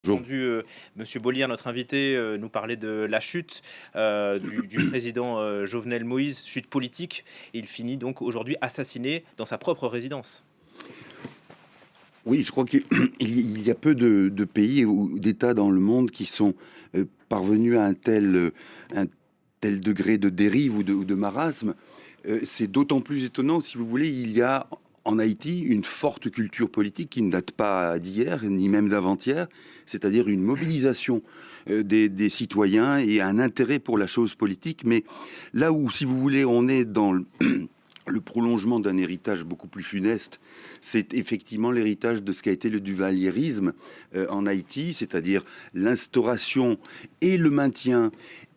Bonjour. Entendu Monsieur Bollier, notre invité, nous parler de la chute du président Jovenel Moïse, chute politique. Il finit donc aujourd'hui assassiné dans sa propre résidence. Oui, je crois qu'il il y a peu de pays ou d'États dans le monde qui sont parvenus à un tel degré de dérive ou de marasme. C'est d'autant plus étonnant, si vous voulez, il y a en Haïti une forte culture politique qui ne date pas d'hier, ni même d'avant-hier, c'est-à-dire une mobilisation des citoyens et un intérêt pour la chose politique. Mais là où, si vous voulez, on est dans le prolongement d'un héritage beaucoup plus funeste, c'est effectivement l'héritage de ce qu'a été le duvalierisme en Haïti, c'est-à-dire l'instauration et le maintien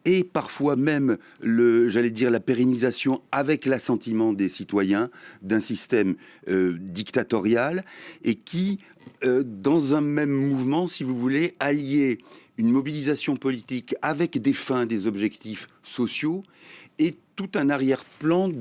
et parfois même j'allais dire la pérennisation avec l'assentiment des citoyens d'un système dictatorial et qui, dans un même mouvement, si vous voulez, alliait une mobilisation politique avec des fins, des objectifs sociaux et tout un arrière-plan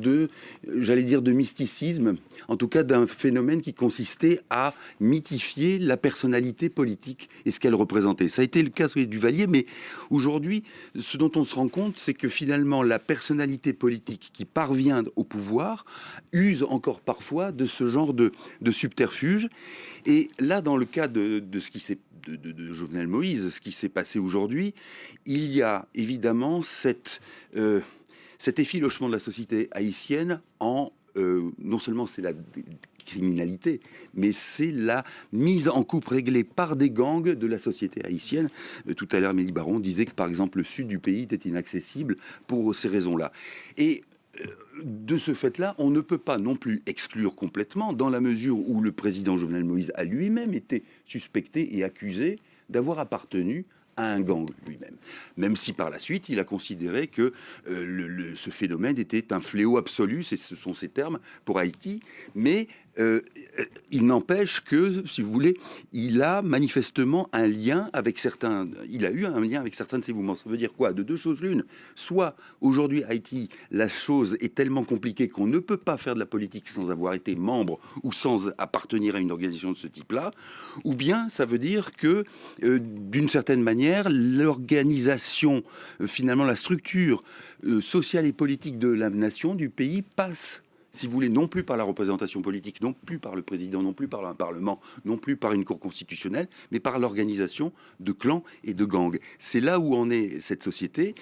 j'allais dire, de mysticisme, en tout cas d'un phénomène qui consistait à mythifier la personnalité politique et ce qu'elle représentait. Ça a été le cas du Duvalier, mais aujourd'hui, ce dont on se rend compte, c'est que finalement, la personnalité politique qui parvient au pouvoir use encore parfois de ce genre de subterfuge. Et là, dans le cas de ce qui s'est de Jovenel Moïse, ce qui s'est passé aujourd'hui, il y a évidemment cet effilochement de la société haïtienne non seulement c'est la criminalité, mais c'est la mise en coupe réglée par des gangs de la société haïtienne. Tout à l'heure, Mélie Baron disait que, par exemple, le sud du pays était inaccessible pour ces raisons-là. Et de ce fait-là, on ne peut pas non plus exclure complètement, dans la mesure où le président Jovenel Moïse a lui-même été suspecté et accusé d'avoir appartenu à un gang lui-même. Même si par la suite, il a considéré que ce phénomène était un fléau absolu, ce sont ces termes, pour Haïti, mais il n'empêche que, si vous voulez, il a manifestement un lien avec certains, il a eu un lien avec certains de ces mouvements. Ça veut dire quoi? De deux choses l'une. Soit, aujourd'hui, Haïti, la chose est tellement compliquée qu'on ne peut pas faire de la politique sans avoir été membre ou sans appartenir à une organisation de ce type-là, ou bien ça veut dire que, d'une certaine manière, l'organisation, finalement la structure sociale et politique de la nation, du pays, passe, si vous voulez, non plus par la représentation politique, non plus par le président, non plus par un parlement, non plus par une cour constitutionnelle, mais par l'organisation de clans et de gangs. C'est là où en est cette société.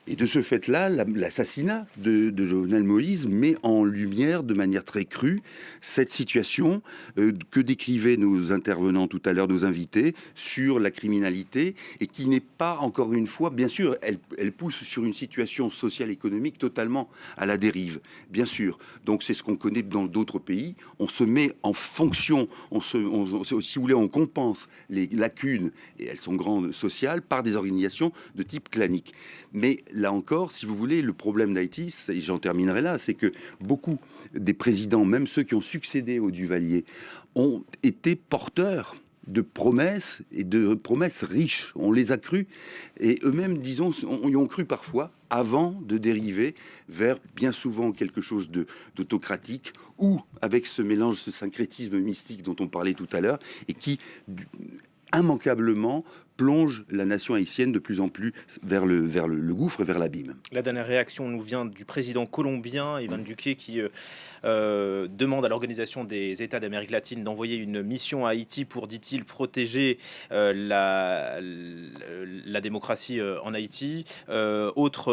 Et de ce fait-là, l'assassinat de Jovenel Moïse met en lumière de manière très crue cette situation que décrivaient nos intervenants tout à l'heure, nos invités, sur la criminalité, et qui n'est pas, encore une fois, bien sûr, elle pousse sur une situation sociale économique totalement à la dérive, bien sûr. Donc c'est ce qu'on connaît dans d'autres pays. On se met en fonction, si vous voulez, on compense les lacunes, et elles sont grandes, sociales, par des organisations de type clanique. Mais là encore, si vous voulez, le problème d'Haïti, et j'en terminerai là, c'est que beaucoup des présidents, même ceux qui ont succédé au Duvalier, ont été porteurs de promesses, et de promesses riches. On les a crues, et eux-mêmes, disons, y ont cru parfois, avant de dériver vers bien souvent quelque chose d'autocratique, ou avec ce mélange, ce syncrétisme mystique dont on parlait tout à l'heure, et qui, immanquablement, plonge la nation haïtienne de plus en plus vers le gouffre et vers l'abîme. La dernière réaction nous vient du président colombien, Ivan Duque, qui demande à l'Organisation des États d'Amérique latine d'envoyer une mission à Haïti pour, dit-il, protéger la démocratie en Haïti. Autre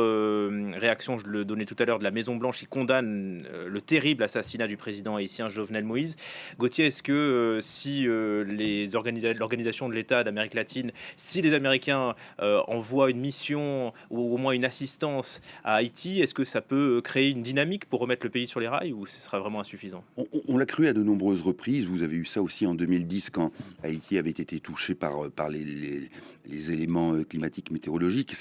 réaction, je le donnais tout à l'heure, de la Maison-Blanche qui condamne le terrible assassinat du président haïtien Jovenel Moïse. Gauthier, est-ce que si l'Organisation de l'État d'Amérique latine, si les Américains envoient une mission ou au moins une assistance à Haïti, est-ce que ça peut créer une dynamique pour remettre le pays sur les rails, ou ce sera vraiment insuffisant? On l'a cru à de nombreuses reprises. Vous avez eu ça aussi en 2010 quand Haïti avait été touché par les éléments climatiques, météorologiques.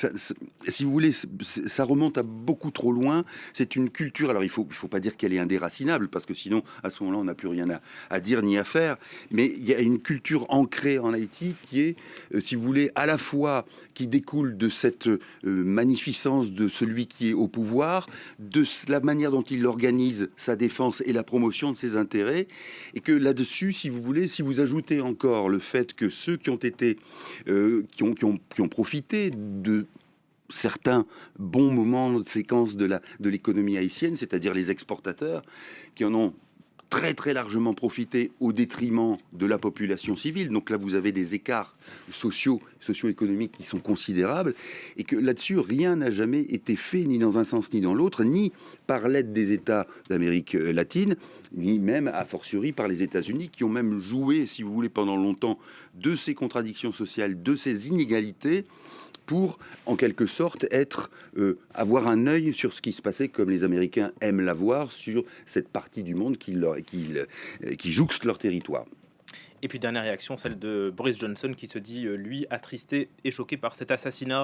Si vous voulez, ça remonte à beaucoup trop loin. C'est une culture. Alors il faut pas dire qu'elle est indéracinable, parce que sinon à ce moment-là on n'a plus rien à dire ni à faire. Mais il y a une culture ancrée en Haïti qui est, si vous voulez, à la fois qui découle de cette magnificence de celui qui est au pouvoir, de la manière dont il organise sa défense et la promotion de ses intérêts, et que là-dessus, si vous voulez, si vous ajoutez encore le fait que ceux qui ont été, qui ont profité de certains bons moments de séquence de l'économie haïtienne, c'est-à-dire les exportateurs, qui en ont très très largement profité au détriment de la population civile. Donc là, vous avez des écarts socio-économiques qui sont considérables, et que là-dessus, rien n'a jamais été fait, ni dans un sens ni dans l'autre, ni par l'aide des États d'Amérique latine, ni même, a fortiori, par les États-Unis, qui ont même joué, si vous voulez, pendant longtemps, de ces contradictions sociales, de ces inégalités, pour, en quelque sorte, avoir un œil sur ce qui se passait, comme les Américains aiment l'avoir, sur cette partie du monde qui jouxte leur territoire. Et puis dernière réaction, celle de Boris Johnson qui se dit, lui, attristé et choqué par cet assassinat.